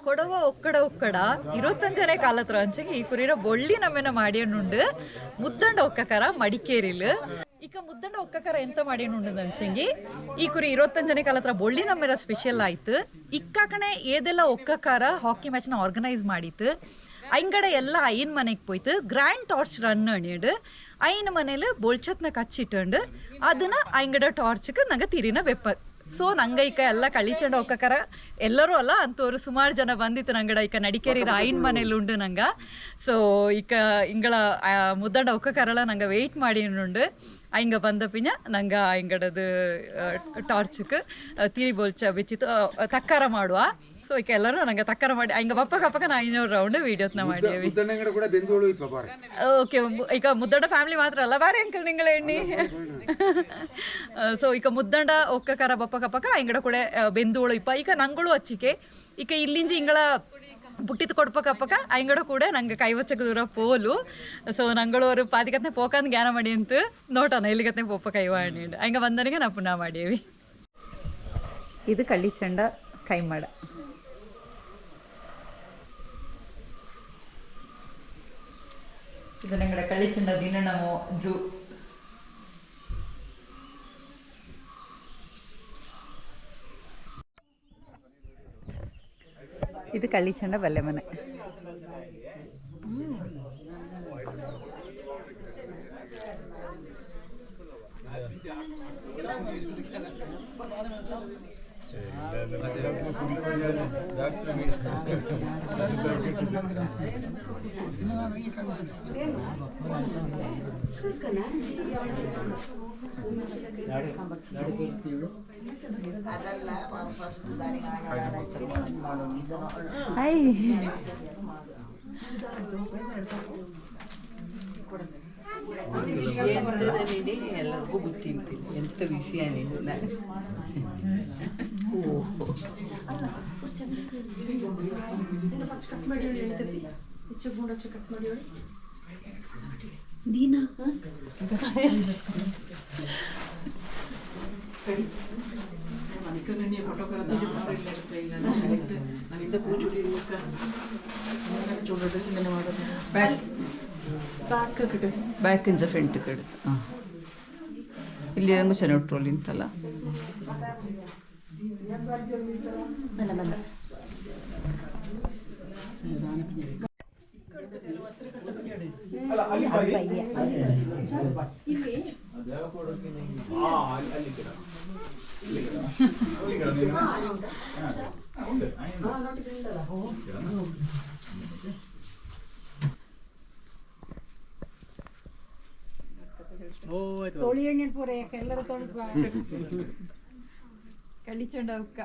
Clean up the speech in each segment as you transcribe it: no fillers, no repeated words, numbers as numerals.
ಕೊಡವ ಒಕ್ಕಡ 25ನೇ ಕಾಲತ್ರ ಅಂಚೆಗೆ ಈ ಕುರಿರ ಬೊಳ್ಳಿ ನಮ್ಮೆನ ಮಾಡಿಯನ್ನುಂಡು ಮುದ್ದಂಡ ಒಕ್ಕಕರ ಮಡಿಕೇರಿಲು ಇಕ ಮುದ್ದಂಡ ಒಕ್ಕಕರ ಎಂತ ಮಾಡಿಯನ್ನುಂಡು ಅಂಚೆಂಗಿ ಈ ಕುರಿ 25ನೇ ಕಾಲತ್ರ ಬೊಳ್ಳಿ ನಮ್ಮೆರ ಸ್ಪೆಷಲ್ ಆಯ್ತು ಇಕ್ಕಾಕಣೆ ಏದೆಲ್ಲ ಒಕ್ಕಕಾರ ಹಾಕಿ ಮ್ಯಾಚ್ನ ಆರ್ಗನೈಸ್ ಮಾಡಿತ್ತು ಐಂಗಡೆ ಎಲ್ಲ ಐನ್ ಮನೆಗೆ போய்த்து ಗ್ರ್ಯಾಂಡ್ ಟಾರ್ಚ್ ರನ್ ಅಣಿಯಡು ಐನ್ ಮನೇಲಿ ಬೊಳ್ಚತ್ನ ಕಚ್ಚಿಟ್ಟುಂಡು ಅದನ್ನ ಐಂಗಡ ಟಾರ್ಚ್ಗೆ ನಂಗೆ ತಿರಿನ ಬೆಪ್ಪ ಸೊ ನಂಗೆ ಈಗ ಎಲ್ಲ ಕಳಿಚಂಡ ಒಕ್ಕಕರ ಎಲ್ಲರೂ ಅಲ್ಲ ಅಂತವ್ರು ಸುಮಾರು ಜನ ಬಂದಿತ್ತು ನಂಗಡ ಈಗ ನಡಿಕೇರಿ ಐನ್ ಮನೇಲಿ ಉಂಡು ನಂಗೆ ಸೊ ಈಗ ಇಂಗಳ ಮುದ್ದಂಡ ಒಕ್ಕಕರೆಲ್ಲ ನಂಗೆ ವೆಯ್ಟ್ ಮಾಡಿ ಉಂಡು ಹಿಂಗೆ ಬಂದ ಪಿಂಜ ನಂಗೆ ಹಿಂಗಡದು ಟಾರ್ಚ್ಗೆ ತಿರಿ ಬೋಲ್ಚ ಬಿಚ್ಚಿತ್ತು ತಕ್ಕಾರ ಮಾಡುವ ಸೊ ಈಗ ಎಲ್ಲರೂ ನಂಗೆ ತಕ್ಕಾರ ಮಾಡಿ ಹಿಂಗೆ ಪಕ್ಕ ನಾ 500 ರೌಂಡ್ ವೀಡಿಯೋಸ್ನ ಮಾಡಿದ್ದೀವಿ ಓಕೆ ಈಗ ಮುದ್ದಂಡ ಫ್ಯಾಮಿಲಿ ಮಾತ್ರ ಅಲ್ಲ ಬಾರಿ ಅಂಕಲ್ ನಿಂಗಳ ಎಣ್ಣಿ ಸೊ ಈಗ ಮುದ್ದಂಡ ಒಕ್ಕಕರ ಪಕ್ಕ ಹಿಂಗಡ ಕೂಡ ಬೆಂದೋಳು ಇಪ್ಪ ಈಗ ನಂಗಳು ಹಚ್ಚಿಕೆ ಈಗ ಇಲ್ಲಿಂಜಿ ಹಿಂಗಳ ಪುಟ್ಟಿತ್ತು ಕೊಡ್ಪಕ್ಕ ಅಂಗಡ ಕೂಡ ನಂಗೆ ಕೈವಚ್ಚಕ್ಕೆ ದೂರ ಪೋಲು ಸೊ ನಂಗಳು ಅವರು ಪಾತಿಕತ್ನೆ ಪೋಕಂದು ಜ್ಞಾನ ಮಾಡಿ ಅಂತ ನೋಟೋಣ ಎಲ್ಲಿಗತ್ನೆ ಪೋಪ ಕೈವಾಣಿ ಹಂಗೆ ಬಂದನಿಗೆ ನಾವು ಪುನಃ ಮಾಡೀವಿ ಇದು ಕಳ್ಳಿಚಂಡ ಕೈಮಾಡ ಇದು ನಂಗಡ ಕಳ್ಳಿಚಂಡ ದಿನ ನಾವು ಜೂ ಇದು ಕಳ್ಳಿಚಂಡ ಬಲ್ಲೆ ಮನೆ ಎಲ್ಲರಿಗೂ ಗೊತ್ತಿಂತೀನಿ ಎಂತ ವಿಷಯ ನೀನು ದೀನಾ ಬ್ಯಾಕ್ ಇಂಚ ಫ್ರಂಟ್ ಕಡೆ ಇಲ್ಲಿ ಹೆಂಗು ಚೆನ್ನಾಗಿ ಟ್ರೋಲ್ ಇಂತಲ್ಲ ತೊಳಿ ಎಣ್ಣೆ ಪೂರ ಎಲ್ಲರೂ ತೊಳೆದು ಕಳ್ಳಿಚಂಡ ಉಕ್ಕ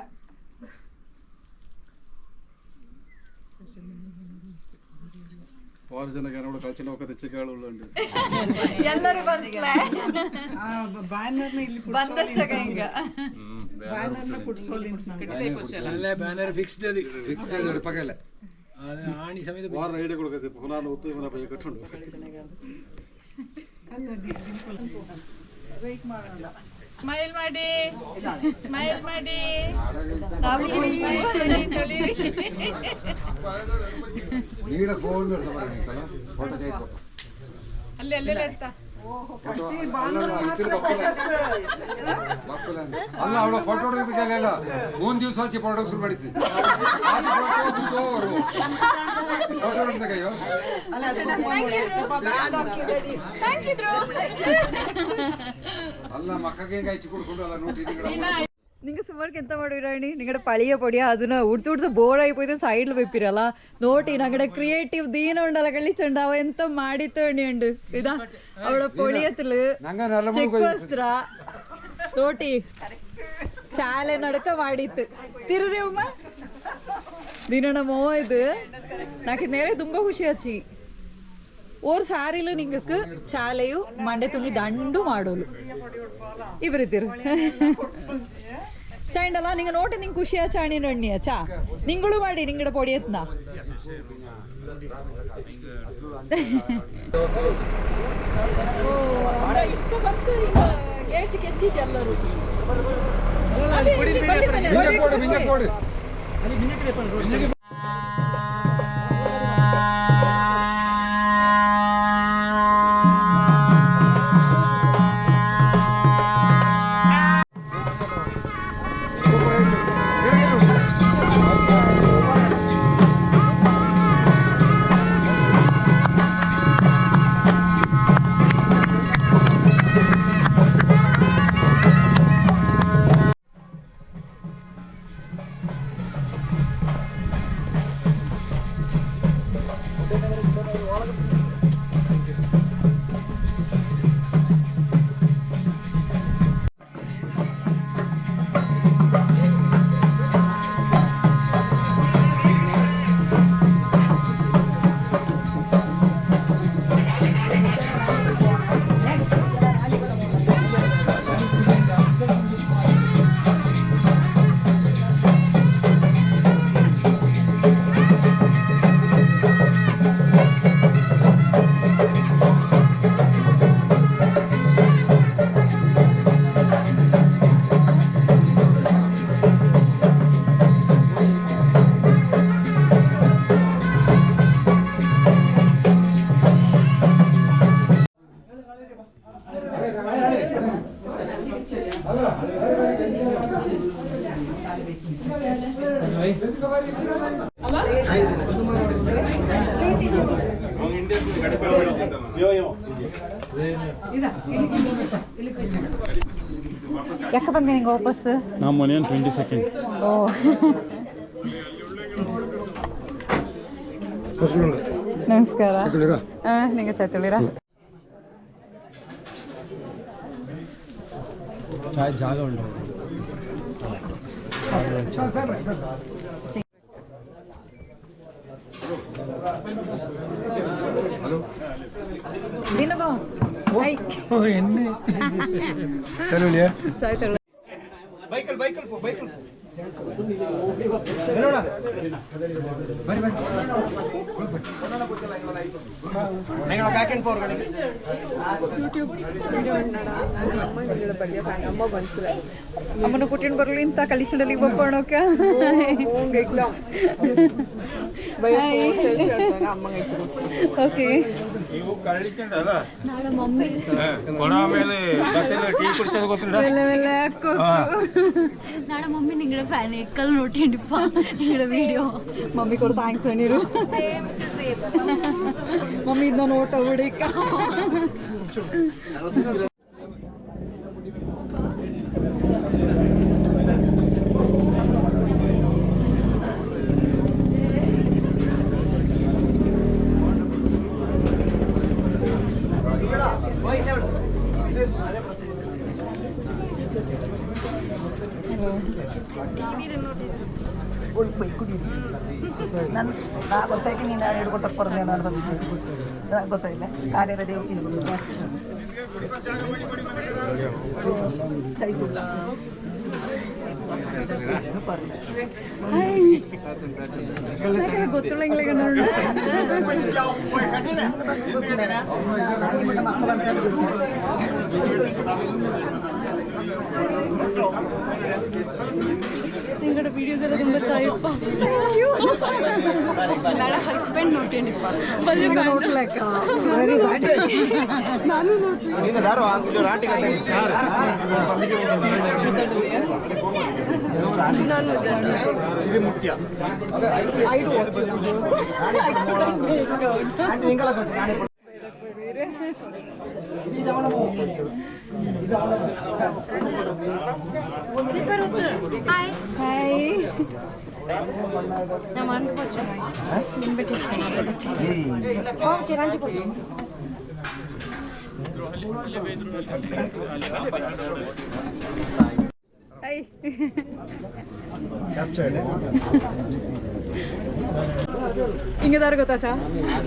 ಎಲ್ಲರೂ ಸ್ಮೈಲ್ ಮಾಡಿ ಸ್ಮೈಲ್ ಮಾಡಿ ಅಲ್ಲಿ ಅಲ್ಲೆಲ್ಲ ಇರ್ತಾ ಅಲ್ಲ ಅವಳ ಫೋಟೋ ಹೊಡೆದಕ್ಕೆಲ್ಲ 3 ದಿವಸ ಹಚ್ಚಿ ಫೋಟೋ ಶುರು ಮಾಡಿದ್ವಿ ಫೋಟೋ ಹೊಡೆದಕ್ಕಯ್ಯೋ ಅಲ್ಲ ಮಕ್ಕಗೆ ಹಚ್ಚಿ ಕೊಡ್ಕೊಂಡು ಅಲ್ಲ ನೋಡಿ നിങ്ങൾ സുമാർക്ക് എന്താ പാടുവാണി നിങ്ങളുടെ പളിയ പൊടിയ അതിന് ഉടുത്ത് ബോറായി പോയത് സൈഡിൽ വെപ്പിരല്ല നോട്ടി ഞങ്ങളുടെ ക്രിയേറ്റീവ് ദീനം ഉണ്ടല്ല കളിച്ചുണ്ടാവ എന്ത മാടിത്തോണിയുണ്ട് ഇതാ അവിടെ പൊളിയത്തില് ചെക്ക് വസ്ത്ര നോട്ടി ചാല നടക്ക ಮಾಡಿತ್ತು ತಿರುರಿ ಉಮ್ಮ ದಿನಣ ಮೋ ಇದು ನಾಕೆ ನೇರೆ ತುಂಬಾ ಖುಷಿ ಹಚ್ಚಿ ಓರ್ ಸಾರಿಲು ನಿಂಗಕ್ಕೆ ಚಾಲೆಯು ಮಂಡೆ ತುಣಿ ದಂಡು ಮಾಡೋಲು ಇವರಿದ್ದಿರು ಚೈಂಡಲ್ಲ ನಿಂಗೆ ನೋಟಿ ನಿಂಗೆ ಖುಷಿಯ ಚಾಣಿ ನೊಣ್ಣಿಯ ಚಾ ನಿಂಗಳು ಮಾಡಿ ನಿಂಗಡ ಪೊಡಿಯತ್ನ ಗೇಟ್ ಕೆತ್ತಿದ್ದೆ ಎಲ್ಲರೂ ಯಾಕೆ ಬಂದೆ ನಿಂಗೆ ವಾಪಸ್? ನಾವು ಮನೆ 22nd. ಓ ನಮಸ್ಕಾರ. ನಿಂಗೆ ಚಾತುಳಿರಾ ಜಾಗ ಉಂಟು. ದಿನಬಾ ಎಣ್ಣೆ ಚಲುಲಿಯಾ ಚಾತುಳಿ ಅಮ್ಮನ ಕುಟ್ಟಿನ ಬರಲಿ ಅಂತ ಕಳಿಚಂಡಲ್ಲಿ ಒಪ್ಪಣೋಕ ಓಕೆ ನಾಳೆ ಮಮ್ಮಿ ನಿಂಗಳ ಫ್ಯಾನ್ ಎಕ್ಕಲ್ ನೋಟಿಂಡಿಪ್ಪ ನಿಂಗಳ ವಿಡಿಯೋ ಮಮ್ಮಿ ಕೊಡು ಥ್ಯಾಂಕ್ಸ್ ನೀರು ಮಮ್ಮಿ ಇದನ್ನ ನೋಟ ಹುಡುಕ ನಾನು ಗೊತ್ತಾಯ್ತು ನೀನು ಯಾರು ಹಿಡ್ಕೊಟ್ಟಕ್ಕೆ ಬರೋದು ನಾನು ಬಸ್ ಗೊತ್ತಾಯಿಲ್ಲ ಕಾರ್ಯದ ದೇವಕ್ಕೆ ಗೊತ್ತಿಲ್ಲ ಇಂಗ್ಲಿಗೆ ನೋಡ ನಿಂಗಡ ವಿಡಿಯೋಸ್ ಎಲ್ಲ ತುಂಬ ಚಾಯಪ್ಪ ನಾಳೆ ಹಸ್ಬೆಂಡ್ ನೋಟೇನಿಪ್ಪ ನೋಡ್ಲಕ್ಕ ವೆರಿ ಬ್ಯಾಡ್ ನಾನು ಸ್ಲಿಪ್ಪರ್ ಹೊತ್ತು ಹಾಯ್ ಹಾಯ್ ನಮ್ಮ ಅನ್ಕೋಚನ ಇನ್ವಿಟೇಷನ್ ಚಿರಂಜಿ ಕೊಡ್ತೀನಿ ಹಾಯ್ ಹಿಂಗದಾರು ಗೊತ್ತಾಚಾ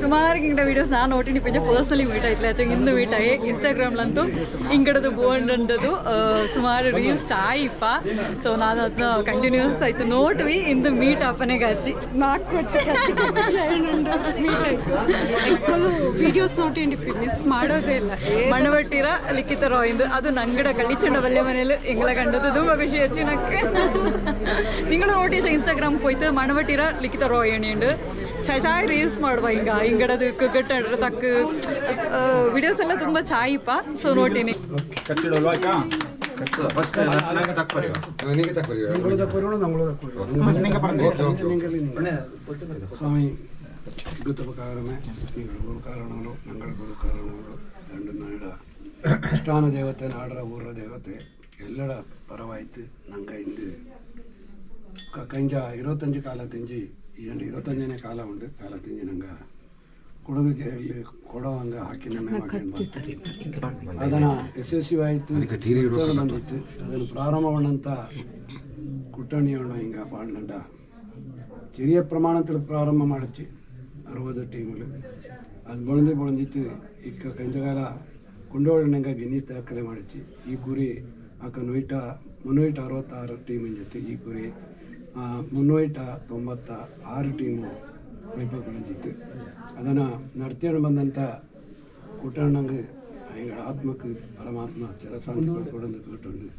ಸುಮಾರು ಹಿಂಗಡ ವೀಡಿಯೋಸ್ ನಾನು ನೋಟಿನಿ ಪಂಚ ಪರ್ಸ್ನಲಿ ಮೀಟ್ ಆಯ್ತಲ್ಲ ಆಚೆ ಇಂದು ಮೀಟ್ ಆಯೇ ಇನ್ಸ್ಟಾಗ್ರಾಮ್ಲಂತೂ ಹಿಂಗಡದು ಬೋಂಡದು ಸುಮಾರು ರೀಲ್ಸ್ ಆಯಿಪ್ಪ ಸೊ ನಾನು ಅದನ್ನ ಕಂಟಿನ್ಯೂಸ್ ಆಯ್ತು ನೋಟ್ವಿ ಇಂದು ಮೀಟ್ ಅಪ್ಪನೆಗೆ ಹಚ್ಚಿ 4 ವರ್ಷ ಮೀಟ್ ಆಯ್ತು ಎಕ್ಕಲು ವಿಡಿಯೋಸ್ ನೋಟಿಂಡಿಪ್ಪಿ ಮಿಸ್ ಮಾಡೋದೇ ಇಲ್ಲ ಮಣವಟ್ಟಿರ ಲಿಖಿತ ರಾಯಿಂದು ಅದು ನಂಗಡ ಕಳಿಚಂಡ ಬಲ್ಲೆ ಮನೇಲಿ ಎಂಗಳ ಕಂಡದ್ದು ತುಂಬ ಖುಷಿ ಹಚ್ಚಿ ನಕ್ಕೆ ನಿಂಗಳು ನೋಟಿಸ್ ಇನ್ಸ್ಟಾಗ್ರಾಮ್ ಹೋಯ್ತು ಮಣವಟ್ಟಿರ ಲಿಖಿತ ರಾಯಣಿಂಡು ಚಾಯ್ ರೀಲ್ಸ್ ಮಾಡುವ ಹಿಂಗಡದು ಗಟ್ಟಡ್ರ ತಕ್ಕ ವಿಡಿಯೋಸ್ ಎಲ್ಲ ತುಂಬ ಚಾಯಿಪ್ಪ ಸೊ ನೋಟಿನಿ స్వామి గురుకారమే గురు కారణంలో నంగళ గురు కారణంలో ದಂಡು ನಾಡ ಅಷ್ಟಾನ ದೇವತೆ ನಾಡರ ಊರ ದೇವತೆ ಎಲ್ಲರ ಪರವಾಯ್ತು ನಂಗೆ ಇಂದು ಕಂಜ 25 ಕಾಲ ತಿಂಜಿ ಏನು 25ನೇ ಕಾಲ ಉಂಟು ಕಾಲ ತಿಂಜಿ ನಂಗೆ ಕೊಡಗು ಕೊಡವಂಗ ಹಾಕಿ ನಮ್ಮ ಅದನ್ನು ಯಶಸ್ವಿಯಾಯಿತು ಬಂದಿತ್ತು ಅದನ್ನು ಪ್ರಾರಂಭ ಮಾಡಂತ ಕುಟ್ಟಣಿಯವಣ ಹಿಂಗೆ ಪಾಂಡ ചെറിയ പ്രമാണത്തിൽ പ്രാരംഭം അടച്ച് 60 ടീമിൽ അത് പൊളന്നിತ್ತು ಈಗ ಕಂಚಗಾಲ ಕೊಂಡೋಳನಂಗ ಗಿನ್ನೀಸ್ ದಾಖಲೆ ಮಾಡಿச்சு ಈ ಕುರಿ ಆಕ 366 ಟೀಮಿನ ಜೊತೆ ಈ ಕುರಿ 396 ಟೀಮು ವೈಭವಗೊಂಡಿತ್ತು ಅದನ್ನು ನಡ್ಕೊಂಡು ಬಂದಂಥ ಕುಟ್ಟಣ್ಣಂಗೆ ಹಿಂಗೆ ಆತ್ಮಕ್ಕೆ ಪರಮಾತ್ಮ ಚಿರಶಾಂತಿ ಕೊಡೊಂದು ಕೇಟುಂಡು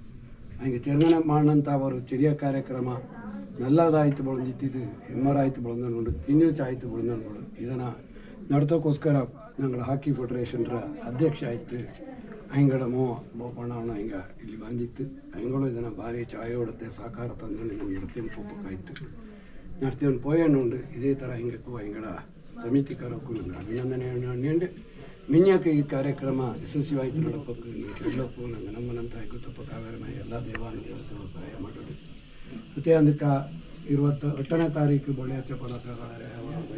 ಹಂಗೆ ಚೆರ್ಗನೆ ಮಾಡಂಥ ಅವರು ಚೆರಿಯ ಕಾರ್ಯಕ್ರಮ ನಲ್ಲದಾಯ್ತು ಬಳಂದಿತ್ತಿದ್ದು ಹೆಮ್ಮರಾಯ್ತು ಬಳಂದು ಇನ್ನೂ ಚಾಯ್ತು ಬಳಂದು ಇದನ್ನು ನಡ್ತೋಕ್ಕೋಸ್ಕರ ನಂಗಳ ಹಾಕಿ ಫೆಡರೇಷನ್ರ ಅಧ್ಯಕ್ಷ ಆಯ್ತು ಹಂಗಡ ಬೋಪಣ್ಣ ಹಿಂಗೆ ಇಲ್ಲಿ ಬಂದಿತ್ತು ಹಂಗಳು ಇದನ್ನು ಭಾರಿ ಚಾಯ ಹೊಡುತ್ತೆ ಸಾಕಾರ ತಂದು ನಮ್ಮ ನೃತ್ಯ ಪೂಪಕ್ಕಾಯ್ತು ನಡ್ತೇವೆ ಪೋಯಣ್ಣುಂಡು ಇದೇ ಥರ ಹಿಂಗಕ್ಕೂ ಹಿಂಗಡ ಸಮಿತಿಕಾರಕ್ಕೂ ನಂಗೆ ಅಭಿನಂದನೆ ಮಿನ್ಯಕ್ಕೆ ಈ ಕಾರ್ಯಕ್ರಮ ಯಶಸ್ವಿಯಾಯಿತು ನಡಪಕ್ಕೂ ಎಲ್ಲಕ್ಕೂ ನಂಗೆ ನಮ್ಮನಂತ ಗುತ್ತಪ್ಪ ಕಾವೇರಮ ಎಲ್ಲ ದೇವಾನುದೇವತೆಗಳು ಸಹಾಯ ಮಾಡೋದು ಮತ್ತು ಅದಕ್ಕೆ 28ನೇ ತಾರೀಕು ಬೊಳ್ಳೆಯಚ್ಚಪ್ಪನ ಪ್ರಕಾರ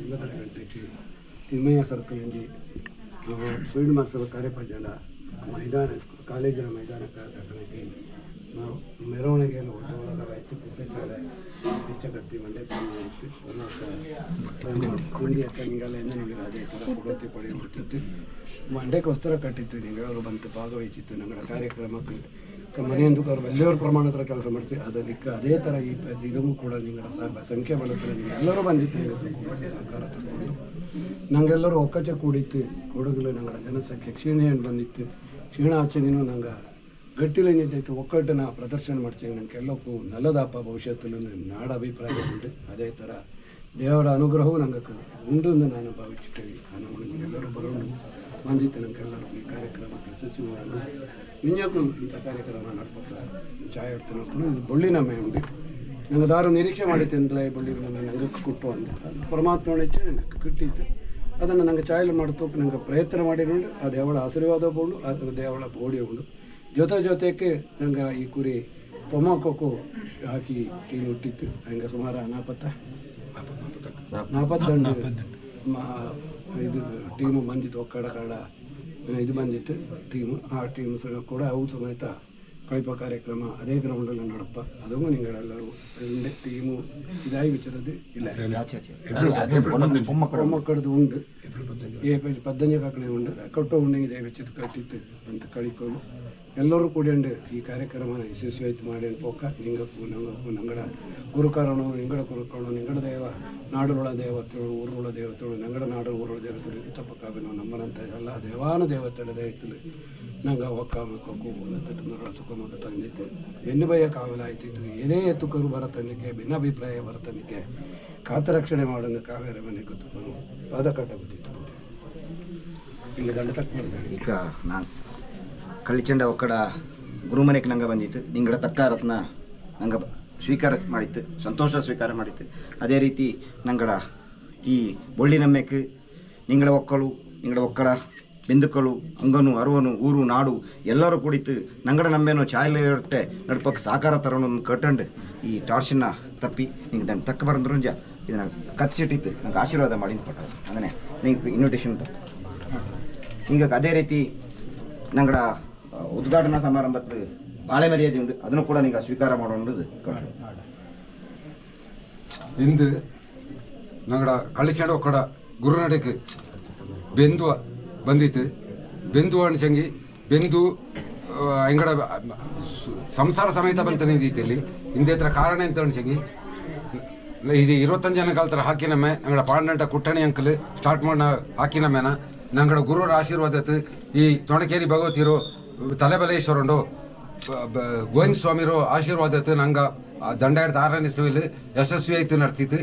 9 ಗಂಟೆಗೆ ತಿಮ್ಮಯ್ಯ ಸರ್ಕಲಿಂದ ಫೀಲ್ಡ್ ಮಾರ್ಷಲ್ ಕಾರ್ಯಪಂಚಡ ಮೈದಾನ ಕಾಲೇಜಿನ ಮೈದಾನಕ್ಕೆ ಕರ್ಕೊಂಡೋಗಿ ನಾವು ಮೆರವಣಿಗೆಯಲ್ಲಿ ಒಳಗಾಯಿತು ಕುಪ್ಪೆತ್ತಾಳೆ ಬಿಚ್ಚಗತ್ತಿ ಮಂಡ್ಯ ಕುಂದಿ ಅಕ್ಕ ನಿಂಗೆಲ್ಲ ಎಂದ ನೋಡಿದ್ರೆ ಅದೇ ಥರ ಕೊಡೋತಿ ಪಡಿ ಬಿಡ್ತಿತ್ತು ಮಂಡ್ಯಕ್ಕೆ ವಸ್ತ್ರ ಕಟ್ಟಿತ್ತು ನಿಂಗಳು ಬಂತು ಭಾಗವಹಿಸಿತ್ತು ನಮ್ಮ ಕಾರ್ಯಕ್ರಮಕ್ಕೆ ಮನೆಯಂದು ಅವ್ರು ಎಲ್ಲರೂ ಪ್ರಮಾಣದ ಕೆಲಸ ಮಾಡ್ತೀವಿ ಅದಕ್ಕೆ ಅದೇ ಥರ ಈ ಇದನ್ನು ಕೂಡ ನಿಂಗಳ ಸಂಖ್ಯೆ ಬಲತ್ರ ನೀವು ಎಲ್ಲರೂ ಬಂದಿತ್ತು ನಿಮಗೆ ಸಹಕಾರ ತಗೊಂಡು ನಂಗೆಲ್ಲರೂ ಒಕ್ಕಚ್ಚೆ ಕೂಡಿತ್ತು ಕೊಡಗಲು ನಂಗಳ ಜನಸಂಖ್ಯೆ ಕ್ಷೀಣೆಯನ್ನು ಬಂದಿತ್ತು ಕ್ಷೀಣ ಆಚೆನೂ ನಂಗೆ ಗಟ್ಟಿಲೇನಿದ್ದೈತೆ ಒಕ್ಕಟ್ಟನ್ನ ಪ್ರದರ್ಶನ ಮಾಡ್ತೀವಿ ನಂಗೆ ಎಲ್ಲಕ್ಕೂ ನಲ್ಲದಪ್ಪ ಭವಿಷ್ಯತ್ತಲ್ಲಿ ನಾಡ ಅಭಿಪ್ರಾಯ ಉಂಟು ಅದೇ ಥರ ದೇವರ ಅನುಗ್ರಹವೂ ನಂಗೆ ಉಂಡು ನಾನು ಭಾವಿಸಿಟ್ಟೇವೆ ನಾನು ನಿಮಗೆಲ್ಲರೂ ಬರೋಣ ಬಂದಿತ್ತು ನಮಗೆಲ್ಲರೂ ಈ ಕಾರ್ಯಕ್ರಮಕ್ಕೆ ಯಶಸ್ವಿ ಮಾಡೋಣ ನಿಜಕ್ಕೂ ಇಂಥ ಕಾರ್ಯಕ್ರಮ ನಡ್ಕೊತಾರೆ ಚಾಯ್ ಇಡ್ತೀನಿ ಇದು ಬೊಳ್ಳಿನಮ್ಮೆ ಉಂಟು ನಂಗೆ ದಾರು ನಿರೀಕ್ಷೆ ಮಾಡಿದ್ದೆ ಅಂತಲೇ ಬಳ್ಳಿನಮ್ಮೆ ನಂಗೆ ಕೊಟ್ಟು ಅಂತ ಪರಮಾತ್ಮ ಹೆಚ್ಚು ನಂಗೆ ಕಿಟ್ಟಿತ್ತು ಅದನ್ನು ನಂಗೆ ಚಾಯಲು ಮಾಡ್ತೋಕೆ ನಂಗೆ ಪ್ರಯತ್ನ ಮಾಡಿರೋದು ಅದು ಯಾವಳ ಆಶೀರ್ವಾದ ಬೋಳು ಅದು ಯಾವಳ ಬೋಡಿ ಉಂಡು ಜೊತೆಗೆ ನಂಗೆ ಈ ಕುರಿ ಪೊಮೊಕೊಕ್ಕು ಹಾಕಿ ಟೀಮ್ ಹುಟ್ಟಿತ್ತು ಹಂಗೆ ಸುಮಾರು 40 ಇದು ಟೀಮು ಬಂದಿತ್ತು ಒಕ್ಕಡ ಕಾಡ ಇದು ಬಂದಿತ್ತು ಟೀಮು ಆ ಟೀಮ್ ಕೂಡ ಅವು ಸಮೇತ ಕಳಿಪ ಕಾರ್ಯಕ್ರಮ ಅದೇ ಗ್ರೌಂಡಲ್ಲಿ ನಡಪ್ಪ ಅದೂ ನಿಂಗಳೆಲ್ಲರೂ ಟೀಮು ಇದಾಗಿ ವಿಚಾರದ್ದು ಇಲ್ಲ ಪೊಮ್ಮಕ್ಕಳದು ಉಂಡು 15 ಕಾಕಣೆ ಉಂಡು ಕೊಟ್ಟು ಉಂಡೆ ಇದೇ ವೆಚ್ಚದ ಕಟ್ಟಿತ್ತು ಅಂತ ಕಳಿಕೊಂಡು ಎಲ್ಲರೂ ಕೂಡಿಂಡು ಈ ಕಾರ್ಯಕ್ರಮನ ಯಶಸ್ವಿಯಾಯಿತು ಮಾಡಿ ಪೋಕ ನಿಂಗಕ್ಕೂ ನಂಗಕ್ಕೂ ನಂಗಡ ಗುರುಕಾರಣು ನಿಂಗಡ ಗುರುಕಾರಣು ನಿಂಗಡ ದೇವ ನಾಡುಗಳ ದೇವತೆಗಳು ಊರುಗಳ ದೇವತೆಗಳು ನಂಗಡ ನಾಡು ಊರುಗಳ ದೇವತೆಗಳು ತಪ್ಪಕ್ಕಾಗ ನಮ್ಮನಂತ ಎಲ್ಲ ದೇವಾನು ದೇವತೆಗಳ ದಯತಲು ನಂಗೆ ಒಕ್ಕ ಮಕ್ಕೂ ತಟ್ಟುನರ ಸುಖಮಕ್ಕ ತಂದಿತ್ತು ಬೆನ್ನುಬಯ್ಯ ಕಾವಲಾಯ್ತಿತ್ತು ಏನೇ ಎತ್ತುಕರು ಬರತನಿಕೆ ಭಿನ್ನಾಭಿಪ್ರಾಯ ಬರತನಿಕೆ ಖಾತರಕ್ಷಣೆ ಮಾಡೋಣ ಕಾವೇರ ಮನೆ ಗೊತ್ತುಕೊಂಡು ಪಾದ ಕಟ್ಟ ಗೊತ್ತಿತ್ತು ಹಿಂಗೆ ದಂಡ ತಕ್ಕ ಮಾಡ್ತಾಳೆ ಈಗ ನಾನು ಕಳ್ಳಿಚಂಡ ಒಕ್ಕಡ ಗುರುಮನೆಗೆ ನಂಗೆ ಬಂದಿತ್ತು ನಿಂಗಳ ತಕ್ಕಾರತ್ನ ನಂಗೆ ಸ್ವೀಕಾರ ಮಾಡಿತ್ತು ಸಂತೋಷ ಸ್ವೀಕಾರ ಮಾಡಿತ್ತು ಅದೇ ರೀತಿ ನಂಗಳ ಈ ಬೊಳ್ಳಿನಮ್ಮೆಕ್ಕೆ ನಿಂಗಳ ಒಕ್ಕಳು ನಿಂಗಳ ಒಕ್ಕಡ ಬೆಂದುಕಳು ಅಂಗನು ಅರುವನು ಊರು ನಾಡು ಎಲ್ಲರೂ ಕುಡಿತು ನಂಗಡ ನಮ್ಮೇನೋ ಚಾಯ್ಲೆ ಇರುತ್ತೆ ನಡ್ಪಕ್ಕೆ ಸಾಕಾರ ತರೋಣ ಕಟ್ಟಂಡು ಈ ಟಾರ್ಚಿನ ತಪ್ಪಿ ನಿಂಗೆ ನಂಗೆ ತಕ್ಕ ಬರಂದ್ರು ಇದನ್ನು ಕತ್ತಿಸಿಟ್ಟಿತ್ತು ನಂಗೆ ಆಶೀರ್ವಾದ ಮಾಡಿ ಕೊಟ್ಟರು ಅದನ್ನೇ ನಿಂಗೆ ಇನ್ವಿಟೇಷನ್ ಹಿಂಗೆ ಅದೇ ರೀತಿ ನಂಗಡ ಉದ್ಘಾಟನಾ ಸಮಾರಂಭಕ್ಕೆ ಬಾಳೆ ಮರ್ಯಾದೆ ಉಂಟು ಅದನ್ನು ಕೂಡ ನಿಂಗೆ ಸ್ವೀಕಾರ ಮಾಡೋದು ಕೊಟ್ಟರು ಇಂದು ನಂಗಡ ಕಳಿಚಾಡ ಒಕ್ಕಡ ಗುರುನಡೆಗೆ ಬೆಂದು ಬಂದಿತ್ತು ಬೆಂದು ಅಣ್ಸಂಗಿ ಬೆಂದು ಅಂಗಡ ಸಂಸಾರ ಸಮೇತ ಬಂತ ನಿಂದಿತ್ತು ಇಲ್ಲಿ ಹಿಂದೆ ಹತ್ರ ಕಾರಣ ಎಂತ ಅಣ್ಸಂಗಿ ಇದು 25 ಜನ ಕಾಲ್ತರ ಹಾಕಿನಮ್ಮೆ ನಂಗಡ ಪಾಂಡಂಟ ಕುಟ್ಟಣಿ ಅಂಕಲ್ ಸ್ಟಾರ್ಟ್ ಮಾಡಿ ಹಾಕಿನಮ್ಮೆನ ನಂಗಡ ಗುರುರ ಆಶೀರ್ವಾದತ್ತು ಈ ತೊಣಕೇರಿ ಭಗವತಿರು ತಲೆಬಲೇಶ್ವರಂಡು ಗೋವಿಂದ ಸ್ವಾಮಿರು ಆಶೀರ್ವಾದತ್ತು ನಂಗೆ ದಂಡ ಹಿಡ್ದು 6ನೇ ಇಸವಿಲಿ ಯಶಸ್ವಿ ಆಯ್ತು ನಡ್ತಿತ್ತು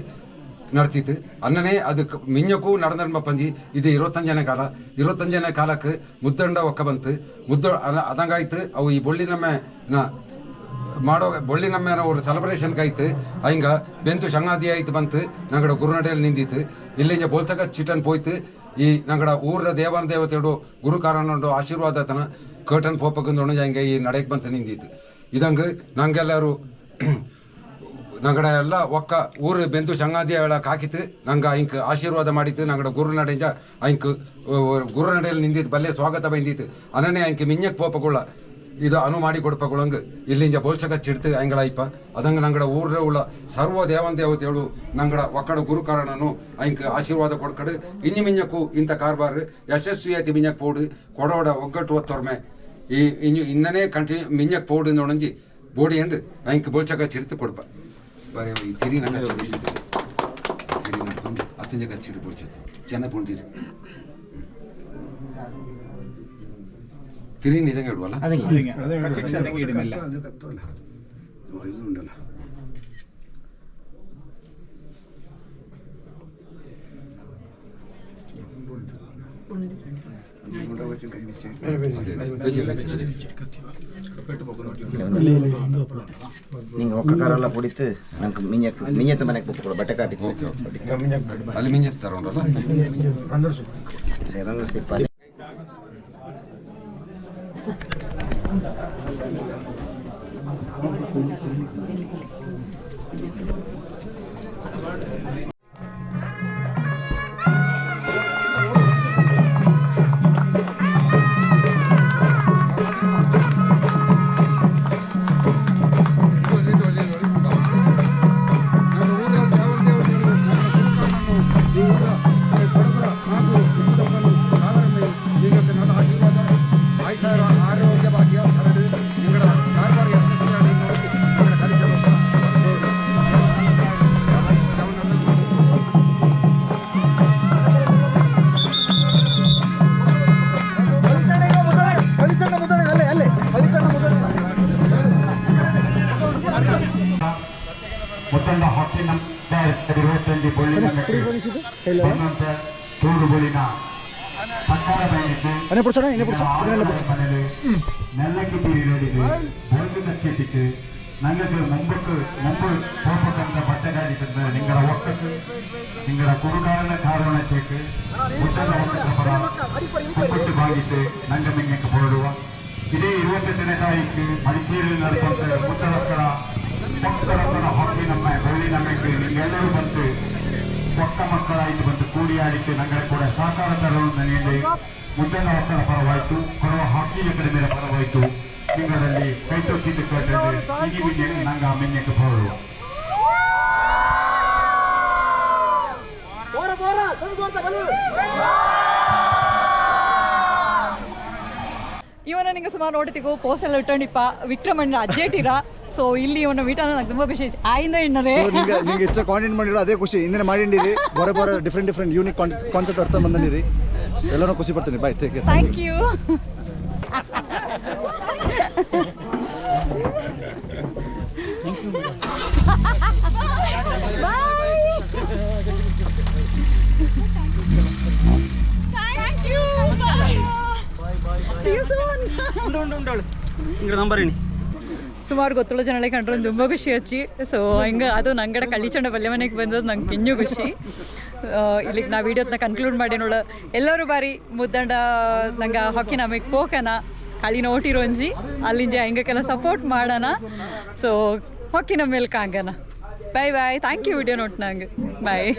ಅನ್ನನೇ ಅದಕ್ಕೆ ಮಿಂಜಕ್ಕೂ ನಡೆದ ಪಂಜಿ ಇದು 25ನೇ ಕಾಲ 25ನೇ ಕಾಲಕ್ಕೆ ಮುದ್ದಂಡ ಒಕ್ಕ ಬಂತು ಅದಂಗಾಯ್ತು ಅವು ಈ ಬೊಳ್ಳಿನಮ್ಮೆ ಮಾಡೋ ಬೊಳ್ಳಿನಮ್ಮೆನ ಅವ್ರ ಸೆಲೆಬ್ರೇಷನ್ಗೆ ಆಯ್ತು ಹಿಂಗ ಬೆಂತು ಶಂಗಾದಿ ಆಯ್ತು ಬಂತು ನಂಗಡ ಗುರುನಡೆಯಲ್ಲಿ ನಿಂದಿತ್ತು ಇಲ್ಲಿಂದ ಬೋಲ್ತಕ ಚಿಟನ್ ಪೋಯ್ತು ಈ ನಂಗಡ ಊರದ ದೇವಾನ ದೇವತೆಗಳು ಗುರು ಕಾರಣ ಆಶೀರ್ವಾದತನ ಕರ್ಟನ್ ಪೋಪಕ್ಕಂದು ಹಂಗೆ ಈ ನಡೆಗೆ ಬಂತು ನಿಂದಿತ್ತು ಇದಂಗೆ ನಂಗೆಲ್ಲರೂ ನಂಗಡ ಎಲ್ಲ ಒಕ್ಕ ಊರು ಬೆಂದು ಸಂಗಾದಿ ಹೇಳಕ್ಕೆ ಹಾಕಿತ್ತು ನಂಗೆ ಹಿಂಗೆ ಆಶೀರ್ವಾದ ಮಾಡಿತ್ತು ನಂಗಡ ಗುರು ನಡೆಂಜ ಹಿಂಗೆ ಗುರು ನಡೆಯಲ್ಲಿ ನಿಂದಿತ್ತು ಬಲ್ಲೆ ಸ್ವಾಗತ ಬಂದಿತ್ತು ಅನ್ನನೇ ಹಿಂಗೆ ಮಿಂಜಕ್ಕೆ ಪೋಪಗಳ ಇದು ಅನು ಮಾಡಿ ಕೊಡ್ಪಗಳಂಗೆ ಇಲ್ಲಿಂದ ಬೋಲ್ಸಕ ಚಿಡ್ತು ಹಂಗಳ ಇಪ್ಪ ಅದಂಗೆ ನಂಗಡ ಊರ ಉಳ್ಳ ಸರ್ವ ದೇವನ ದೇವತೆಗಳು ನಂಗಡ ಒಕ್ಕಡ ಗುರು ಕಾರಣನು ಹಿಂಗೆ ಆಶೀರ್ವಾದ ಕೊಡ್ಕಡು ಇನ್ನು ಮಿಂಜಕ್ಕೂ ಇಂಥ ಕಾರ್ಬಾರ್ ಯಶಸ್ವಿ ಐತಿ ಮಿಂಜಕ್ಕೆ ಪೋಡು ಕೊಡೋಡ ಒಗ್ಗಟ್ಟು ಒತ್ತೊರ್ಮೆ ಈ ಇನ್ನನೇ ಕಂಟಿನ್ಯೂ ಮಿಂಜಕ್ಕೆ ಪೋಡು ನೋಡಂಜಿ ಬೋಡಿ ಅಂಡು ಹಿಂಗೆ ಬೋಲ್ಸಕ ಚಿಡ್ತು ಕೊಡ್ಪ ಬರೀ ಈ ತಿರಿ ನಂಗೆ ತಿರಿ ನಡ್ಕೊಂಡು 10 ಜನ ಚಿಡಿ ಬೋಲ್ಸತ್ತು ಚೆನ್ನಾಗಿ ಪುಂಡಿರಿ ತಿರಿ ನಿಜಂಗೆ ಇಡುವಲ್ಲ ಇದು ಉಂಡಲ್ಲ ಅದೇ நீங்கள் ஒக்க காரெಲ್ಲ பிடித்து நமக்கு மிஞ்சத்து மனைக்கு போட்டு ಬಟ್ಟೆ ಕಾಟಿತ್ತು ಅಲ್ಲಿ ಮಿಂಜತ್ ತರ ಉಂಟಲ್ಲ ರನ್ನರ್ ಸಿಪ್ಪ ಮುತ್ತಂಡ ಹೊತ್ತಿನ ಇರುವತ್ತೊಂದು ಬೊಳ್ಳಿನ ಚೂಡು ಬೊಳಿನ ಸಕ್ಕಾರ ಮನೇಲಿ ನೆಲ್ಲಕ್ಕೆ ತೀರಿರೋಡಿಗೆ ಬೊಳ್ಳಿನ ಚೀಟಿக்கு நல்லது முன்புக்கு போட்டுக்கந்த பட்டகாரி தந்த நீங்கள ஒக்கத்து நீங்கள குறுகால காரணத்துக்கு முத்தந்த ஒக்கத்தை மும்பிட்டு வாங்கிட்டு நாங்கள் மிங்கಕ್ಕೆ போடுவோம் ಇದೇ 28ನೇ ತಾರೀಕು ಮಡಿಕೇರಿಯಲ್ಲಿ ನಡೆದಂತೆ ಮುತ್ತಲಕ್ಕರ ಮಕ್ಕಳ ಹಾಕಿ ನಮ್ಮ ಬಳ್ಳಿ ನಮಗೆ ನೀವೆಲ್ಲರೂ ಬಂದು ಪೊಕ್ಕ ಮಕ್ಕಳಾಯಿತು ಬಂದು ಕೂಡಿ ಆಡಿಕೆ ನಂಗೆ ಕೂಡ ಸಹಕಾರ ತರುವುದನ್ನು ನೀಡಿ ಮುದ್ದನ ಮಕ್ಕಳ ಪರವಾಯಿತು ಕೊಡುವ ಹಾಕಿ ಕಡಿಮೆ ಪರವಾಯಿತು ನಿಮ್ಮಲ್ಲಿ ಕೈ ತೊಟ್ಟಿದ್ದು ಕಟ್ಟಿದ್ದು ನಂಗೆ ಮಿನ್ನಕ್ಕೆ ಬರುವ ಇವನ ನಿಂಗೆ ಸುಮಾರು ನೋಡ್ತಿಗೋ ಪೋಸ್ಟ್ ಎಲ್ಲ ಇಟ್ಟಣಿಪ್ಪ ವಿಕ್ರಮಣ್ಣ ಅಜ್ಜೇಟಿರ ಸೊ ಇಲ್ಲಿ ಇವನ ಮೀಟ ನಂಗೆ ತುಂಬ ಖುಷಿ ಆಯಿಂದ ಎಣ್ಣರೆ ನಿಂಗೆ ಹೆಚ್ಚು ಕಾಂಟೆಂಟ್ ಮಾಡಿರೋ ಅದೇ ಖುಷಿ ಇನ್ನೇನು ಮಾಡಿಂಡಿರಿ ಬರೋ ಡಿಫ್ರೆಂಟ್ ಯೂನಿಕ್ ಕಾನ್ಸೆಪ್ಟ್ ಅರ್ಥ ಬಂದಿರಿ ಎಲ್ಲರೂ ಖುಷಿ ಪಡ್ತೀನಿ bye take care thank you ಸುಮಾರು ಗೊತ್ತುള്ള ಜನಳೆ ಕಂಡ್ರೆ ತುಂಬ ಖುಷಿ ಹಚ್ಚಿ ಸೊ ಹಿಂಗೆ ಅದು ನಂಗಡ ಕಳ್ಳಿಚಂಡ ಬಲ್ಲೆ ಮನೆಗೆ ಬಂದದ್ದು ನಂಗೆ ಇನ್ನೂ ಖುಷಿ ಇಲ್ಲಿಗೆ ನಾ ವೀಡಿಯೋನ ಕನ್ಕ್ಲೂಡ್ ಮಾಡಿ ನೋಡ ಎಲ್ಲರೂ ಬಾರಿ ಮುದ್ದಂಡ ನಂಗೆ ಹಾಕಿ ನಮಗೆ ಪೋಕನ ಕಳಿನ ಓಟಿರೋಂಜಿ ಅಲ್ಲಿಂಜ ಹಿಂಗಕ್ಕೆಲ್ಲ ಸಪೋರ್ಟ್ ಮಾಡೋಣ ಸೊ ಹಾಕಿನ ಮೇಲೆ ಕಾಂಗನ bye bye thank you video ನೋಟ್ ನಂಗೆ ಬಾಯ್